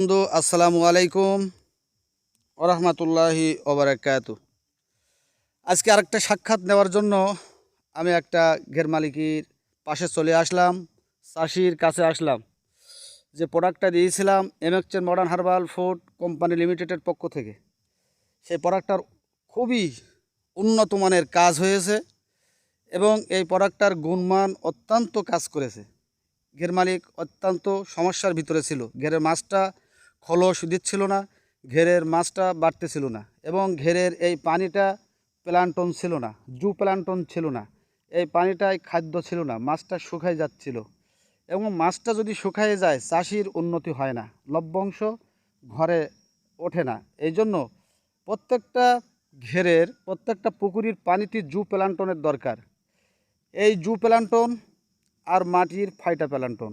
বন্ধু আসসালামু আলাইকুম ওরহমতুল্লাহি ওবারাকাতু। আজকে আরেকটা সাক্ষাৎ নেওয়ার জন্য আমি একটা ঘের মালিকের পাশে চলে আসলাম, চাষির কাছে আসলাম। যে প্রোডাক্টটা দিয়েছিলাম এমএক্সের মডার্ন হার্বাল ফুড কোম্পানি লিমিটেডের পক্ষ থেকে, সেই প্রোডাক্টটার খুবই উন্নত মানের কাজ হয়েছে এবং এই প্রোডাক্টটার গুণমান অত্যন্ত কাজ করেছে। ঘের মালিক অত্যন্ত সমস্যার ভিতরে ছিল, ঘেরের মাছটা খোলস দিচ্ছিল না, ঘেরের মাছটা বাড়তেছিল না এবং ঘেরের এই পানিটা প্ল্যান্টন ছিল না, জু প্ল্যান্টন ছিল না, এই পানিটায় খাদ্য ছিল না, মাছটা শুকায় যাচ্ছিল এবং মাছটা যদি শুকায় যায় চাষির উন্নতি হয় না, লভ্যাংশ ঘরে ওঠে না। এই জন্য প্রত্যেকটা ঘেরের প্রত্যেকটা পুকুরির পানিতে জু প্ল্যান্টনের দরকার। এই জু প্ল্যান্টন আর মাটির ফাইটা প্ল্যান্টন,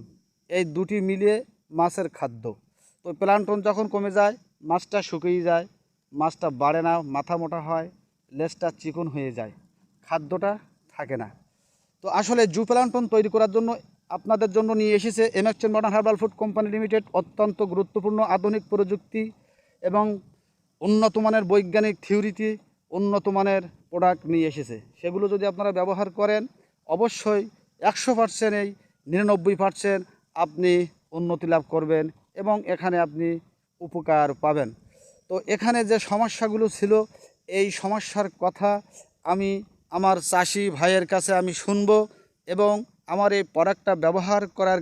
এই দুটি মিলিয়ে মাছের খাদ্য। তো প্ল্যান্টন যখন কমে যায় মাছটা শুকিয়ে যায়, মাছটা বাড়ে না, মাথা মোটা হয়, লেজটা চিকন হয়ে যায়, খাদ্যটা থাকে না। তো আসলে জু প্ল্যান্টন তৈরি করার জন্য আপনাদের জন্য নিয়ে এসেছে এমএক্সেন modern herbal food company limited অত্যন্ত গুরুত্বপূর্ণ আধুনিক প্রযুক্তি এবং উন্নত মানের বৈজ্ঞানিক থিওরিতে উন্নত মানের প্রোডাক্ট নিয়ে এসেছে। সেগুলো যদি আপনারা ব্যবহার করেন অবশ্যই 100% এই 99% আপনি উন্নতি লাভ করবেন এবং এখানে আপনি উপকার পাবেন। তো এখানে যে সমস্যাগুলো ছিল এই সমস্যার কথা আমি আমার চাষি ভাইয়ের কাছে আমি শুনবো এবং আমার এই প্রোডাক্টটা ব্যবহার করার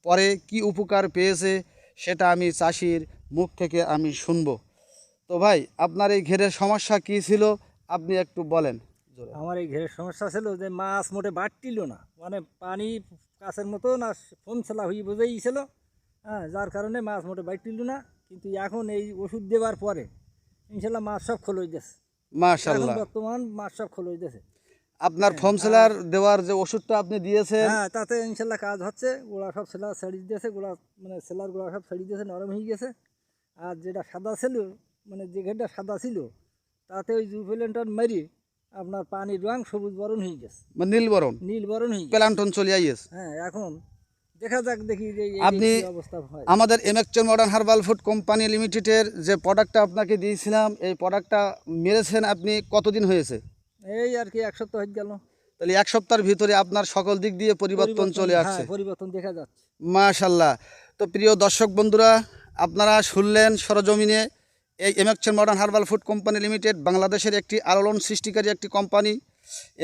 পরে কি উপকার পেয়েছে সেটা আমি চাষির মুখ থেকে আমি শুনবো। তো ভাই আপনার এই ঘেরের সমস্যা কি ছিল আপনি একটু বলেন। আমার এই ঘেরের সমস্যা ছিল যে মাছ মোটে বাড়তিল না, মানে পানি কাছের মতো না, ফোন ছেলা হয়ে বোঝাইছিল। হ্যাঁ, যার কারণে মাছ মোটে বাড়তিল না। কিন্তু এখন এই ওষুধ দেওয়ার পরে ইনশাল্লাহ মাছ সব খোলই গেছে। এখন মাশাল্লাহ, বর্তমান মাছ সব খোলই গেছে। আপনার হ্যাঁ, আর ফর্মসেলার দেওয়ার যে ওষুধটা আপনি দিয়েছেন। হ্যাঁ, তাতে ইনশাল্লাহ কাজ হচ্ছে। গোড়া সব সেলা ছেড়ে দিয়েছে, গোড়া মানে সেলার গোড়া সব ছেড়ে দিয়েছে, নরম হয়ে গেছে। আর যেটা সাদা ছিল, মানে যে ঘেরটা সাদা ছিল তাতে ওই জুভেলেন্টন মেরি আপনার পানির রং সবুজ বরণ হয়ে গেছে, মানে নীলবরণ নীল বরণ হয়ে গেছে। প্ল্যান্টন চলে আইয়েছে। হ্যাঁ, এখন দেখা যাক, দেখি যে আপনি কি অবস্থা হয়। আমাদের এমএক্সেন মডার্ন হার্বাল ফুড কোম্পানি লিমিটেডের যে প্রোডাক্টটা আপনাকে দিয়েছিলাম এই প্রোডাক্টটা মেরেছেন আপনি কতদিন হয়েছে? এই আর কি 1 সপ্তাহ হয়ে গেল। তাহলে এক সপ্তাহের ভিতরে আপনার সকল দিক দিয়ে পরিবর্তন পরিবর্তন, চলে হ্যাঁ, আসছে। পরিবর্তন দেখা যাচ্ছে। মাশাল্লাহ। তো প্রিয় দর্শক বন্ধুরা, আপনারা শুনলেন সরজমিনে এই এমএক্সেন modern herbal food company limited বাংলাদেশের একটি আলোড়ন সৃষ্টিকারী একটি কোম্পানি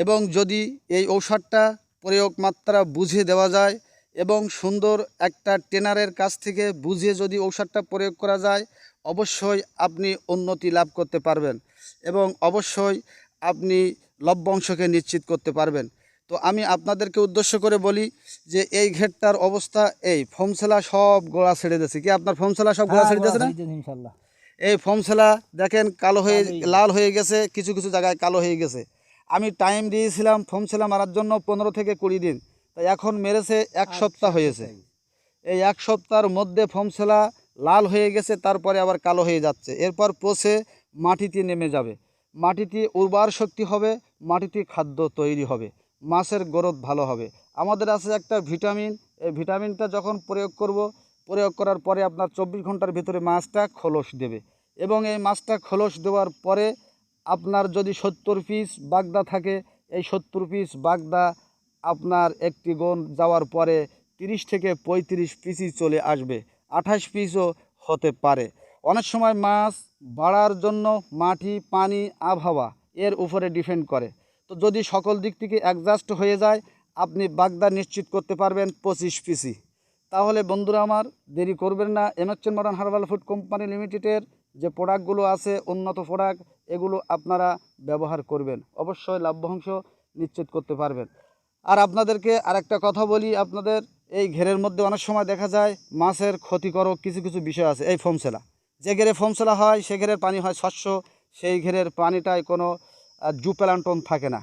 এবং যদি এই ঔষধটা প্রয়োগ মাত্রা বুঝে দেওয়া যায় এবং সুন্দর একটা ট্রেনারের কাছ থেকে বুঝে যদি ঔষধটা প্রয়োগ করা যায় অবশ্যই আপনি উন্নতি লাভ করতে পারবেন এবং অবশ্যই আপনি লভ্যাংশকে নিশ্চিত করতে পারবেন। তো আমি আপনাদেরকে উদ্দেশ্য করে বলি যে এই ঘেরটার অবস্থা এই ফোমসেলা সব গোড়া ছেড়ে দিয়েছে, কি আপনার ফোমসেলা সব গোড়া হ্যাঁ, ছেড়ে গোড়া দিয়েছে না? ছেড়ে দিয়েছে ইনশাল্লাহ। এই ফোমসেলা দেখেন কালো হয়ে কালোই লাল গেছে। হয়ে গেছে, কিছু কিছু জায়গায় কালো হয়ে গেছে। আমি টাইম দিয়েছিলাম ফোমসেলা মারার জন্য 15 থেকে 20 দিন, তাই এখন মেরেছে এক আর সপ্তাহ এক হয়েছে। সপ্তাহ। এই এক সপ্তাহের মধ্যে ফোমসেলা লাল হয়ে গেছে, তারপরে আবার কালো হয়ে যাচ্ছে, এরপর পচে মাটিতে নেমে যাবে, মাটিতে উর্বর শক্তি হবে, মাটিতে খাদ্য তৈরি হবে, মাছের গ্রোথ ভালো হবে। আমাদের আছে একটা ভিটামিন, এই ভিটামিনটা যখন প্রয়োগ করব, প্রয়োগ করার পরে আপনার 24 ঘন্টার ভিতরে মাছটা খোলস দেবে এবং এই মাছটা খোলস দেওয়ার পরে আপনার যদি 70 পিস বাগদা থাকে এই 70 পিস বাগদা আপনার একটি গোন যাওয়ার পরে 30 থেকে 35 পিসই চলে আসবে, 28 পিসও হতে পারে। অনেক সময় মাছ বাড়ার জন্য মাটি, পানি, আবহাওয়া এর উপরে ডিপেন্ড করে। তো যদি সকল দিক থেকে অ্যাডজাস্ট হয়ে যায় আপনি বাগদা নিশ্চিত করতে পারবেন 25 পিসি। তাহলে বন্ধুরা আমার দেরি করবেন না, এমএক্সেন মডার্ন হার্বাল ফুড কোম্পানি লিমিটেডের যে প্রোডাক্টগুলো আছে উন্নত প্রোডাক্ট, এগুলো আপনারা ব্যবহার করবেন, অবশ্যই লাভ্যাংশ নিশ্চিত করতে পারবেন। আর আপনাদেরকে আরেকটা কথা বলি, আপনাদের এই ঘেরের মধ্যে অনেক সময় দেখা যায় মাছের ক্ষতিকারক কিছু কিছু বিষয় আছে। এই ফোমসেলা, যে ঘেরে ফোমসেলা হয় সে ঘেরের পানি হয় স্বচ্ছ, সেই ঘেরের পানিটায় কোনো জুপ্ল্যান্টন থাকে না।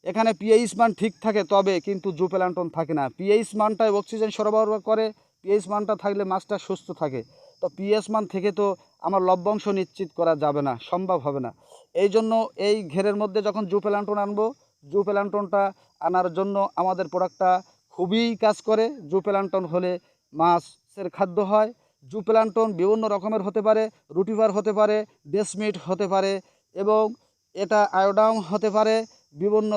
এখানে পিএইচ মান ঠিক থাকে তবে কিন্তু জুপ্ল্যান্টন থাকে না। পিএইচ মানটায় অক্সিজেন সরবরাহ করে, পিএইচ মানটা থাকলে মাছটা সুস্থ থাকে। তো পিএইচ মান থেকে তো আমার লভ্যাংশ নিশ্চিত করা যাবে না, সম্ভব হবে না। এই জন্য এই ঘেরের মধ্যে যখন জুপ্ল্যান্টন আনবো, জুপ্ল্যান্টনটা আনার জন্য আমাদের প্রোডাক্টটা খুবই কাজ করে। জুপ্ল্যান্টন হলে মাছের খাদ্য হয়, জুপ্লান্টন বিভিন্ন রকমের হতে পারে, রুটিভার হতে পারে, ডেসমিট হতে পারে এবং এটা আয়োডাম হতে পারে, বিভিন্ন